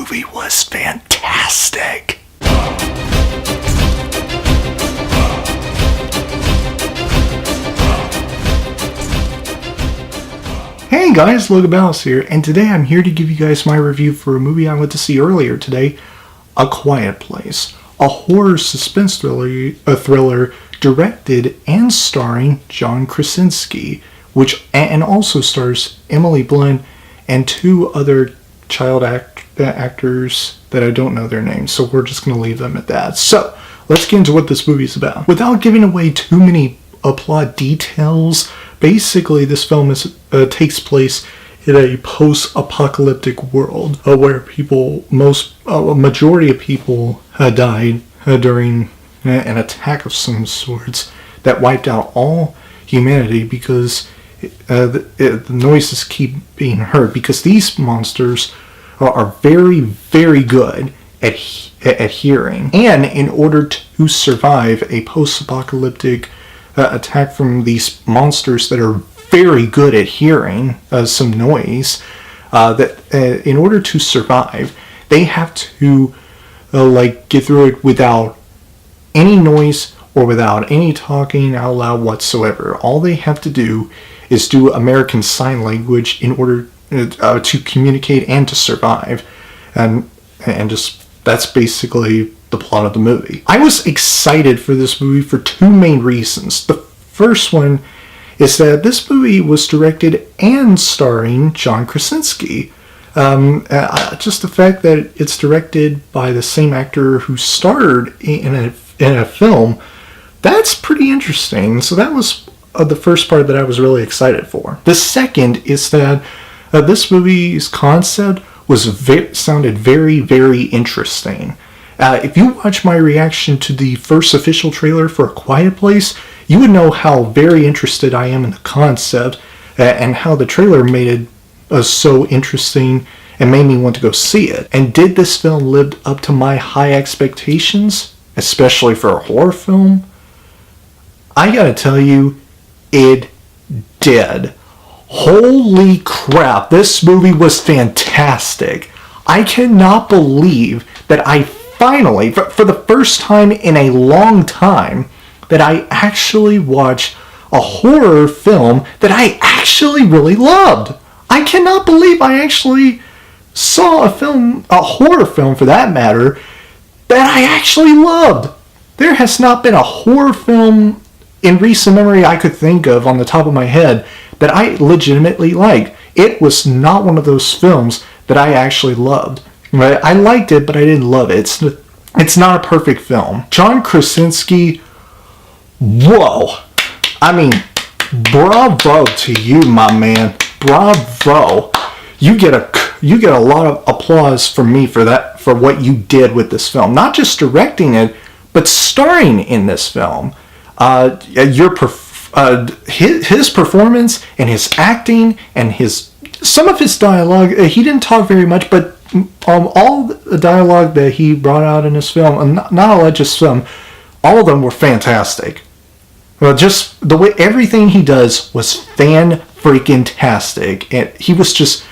movie was fantastic. Hey guys, Logan here, and today I'm here to give you guys my review for a movie I went to see earlier today, A Quiet Place, a horror suspense thriller directed and starring John Krasinski, and also stars Emily Blunt and two other child actors that I don't know their names, so we're just going to leave them at that. So, let's get into what this movie is about. Without giving away too many plot details, basically this film takes place in a post-apocalyptic world where a majority of people died during an attack of some sorts that wiped out all humanity because the noises keep being heard, because these monsters are very, very good at hearing. And in order to survive a post-apocalyptic attack from these monsters that are very good at hearing some noise, in order to survive, they have to get through it without any noise or without any talking out loud whatsoever. All they have to do is do American Sign Language in order to communicate and to survive, and just that's basically the plot of the movie. I was excited for this movie for two main reasons. The first one is that this movie was directed and starring John Krasinski. Just the fact that it's directed by the same actor who starred in a film, that's pretty interesting. So that was the first part that I was really excited for. The second is that this movie's concept sounded very, very interesting. If you watch my reaction to the first official trailer for A Quiet Place, you would know how very interested I am in the concept and how the trailer made it so interesting and made me want to go see it. And did this film live up to my high expectations, especially for a horror film? I gotta tell you, it did. Holy crap, this movie was fantastic. I cannot believe that I finally, for the first time in a long time, that I actually watched a horror film that I actually really loved. I cannot believe I actually saw a horror film for that matter, that I actually loved. There has not been a horror film in recent memory I could think of on the top of my head that I legitimately liked. It was not one of those films that I actually loved. Right? I liked it, but I didn't love it. It's not a perfect film. John Krasinski, whoa. I mean, bravo to you, my man. Bravo. You get a lot of applause from me for what you did with this film. Not just directing it, but starring in this film. His performance and his acting and some of his dialogue, he didn't talk very much, but all the dialogue that he brought out in his film, and not all just some, all of them were fantastic. Well, just the way everything he does was fan-freaking-tastic. And he was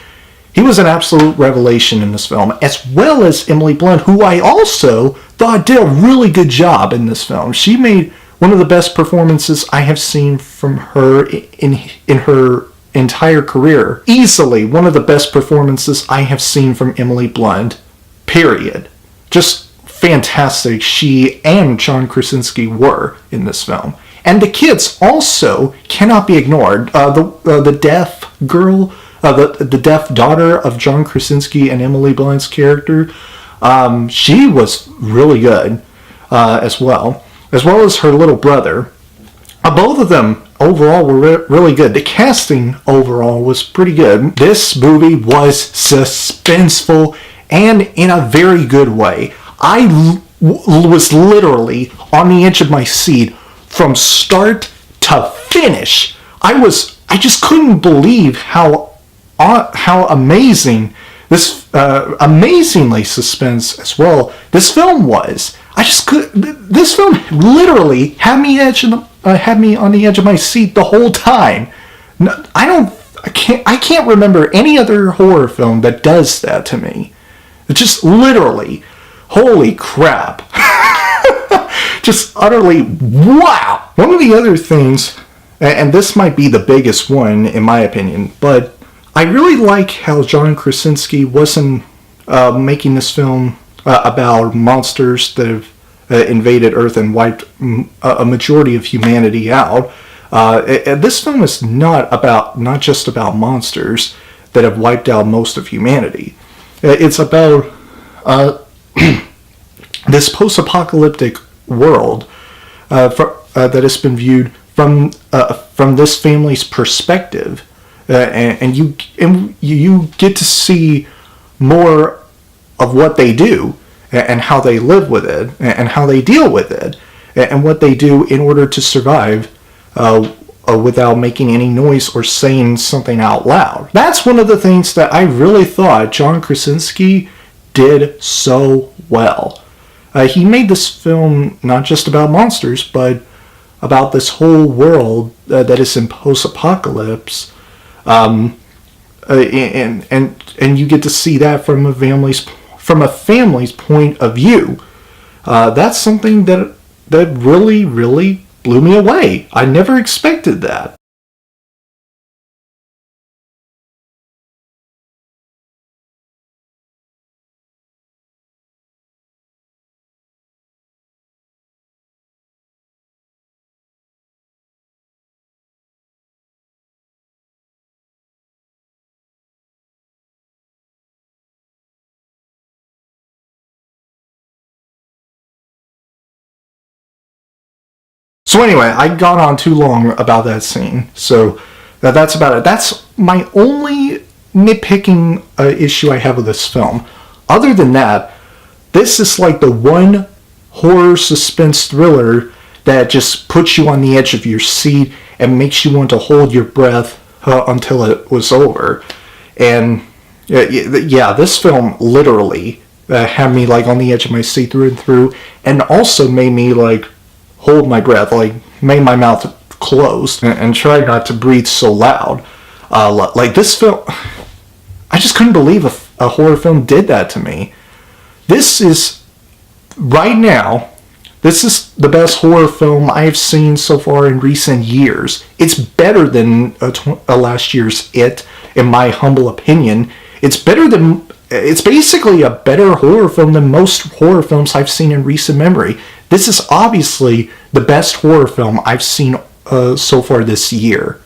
an absolute revelation in this film, as well as Emily Blunt, who I also thought did a really good job in this film. She made one of the best performances I have seen from her in her entire career. Easily one of the best performances I have seen from Emily Blunt, period. Just fantastic she and John Krasinski were in this film. And the kids also cannot be ignored. The deaf girl, the deaf daughter of John Krasinski and Emily Blunt's character, she was really good as well as her little brother. Both of them overall were really good. The casting overall was pretty good. This movie was suspenseful and in a very good way. I was literally on the edge of my seat from start to finish. I just couldn't believe how amazing this amazingly suspense as well this film was. This film literally had me on the edge of my seat the whole time. I can't remember any other horror film that does that to me. Just literally, holy crap. Just utterly, wow. One of the other things, and this might be the biggest one in my opinion, but I really like how John Krasinski wasn't making this film about monsters that have invaded Earth and wiped a majority of humanity out. This film is not just about monsters that have wiped out most of humanity. It's about this post-apocalyptic world that has been viewed from this family's perspective, and you get to see more of what they do and how they live with it and how they deal with it and what they do in order to survive without making any noise or saying something out loud. That's one of the things that I really thought John Krasinski did so well. He made this film not just about monsters, but about this whole world that is in post-apocalypse, and you get to see that from a family's point of view. That's something that really, really blew me away. I never expected that. So anyway, I got on too long about that scene, so that's about it. That's my only nitpicking issue I have with this film. Other than that, this is like the one horror suspense thriller that just puts you on the edge of your seat and makes you want to hold your breath until it was over. And yeah, this film literally had me like on the edge of my seat through and through, and also made me like hold my breath, like made my mouth closed and try not to breathe so loud. Like this film, I just couldn't believe a horror film did that to me. This is, right now, this is the best horror film I've seen so far in recent years. It's better than last year's It, in my humble opinion. It's basically a better horror film than most horror films I've seen in recent memory. This is obviously the best horror film I've seen so far this year.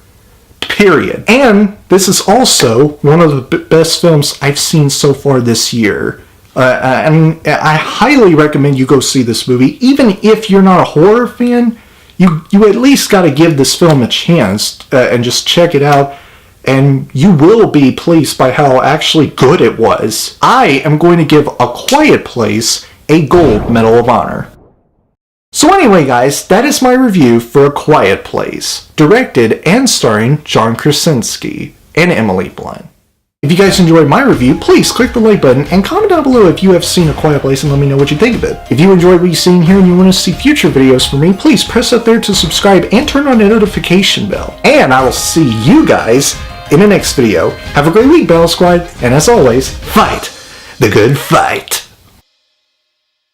Period. And this is also one of the best films I've seen so far this year. And I highly recommend you go see this movie. Even if you're not a horror fan, you at least got to give this film a chance and just check it out. And you will be pleased by how actually good it was. I am going to give A Quiet Place a Gold Medal of Honor. So anyway guys, that is my review for A Quiet Place, directed and starring John Krasinski and Emily Blunt. If you guys enjoyed my review, please click the like button and comment down below if you have seen A Quiet Place and let me know what you think of it. If you enjoyed what you've seen here and you want to see future videos from me, please press up there to subscribe and turn on the notification bell. And I will see you guys in the next video. Have a great week, Battle Squad, and as always, fight the good fight.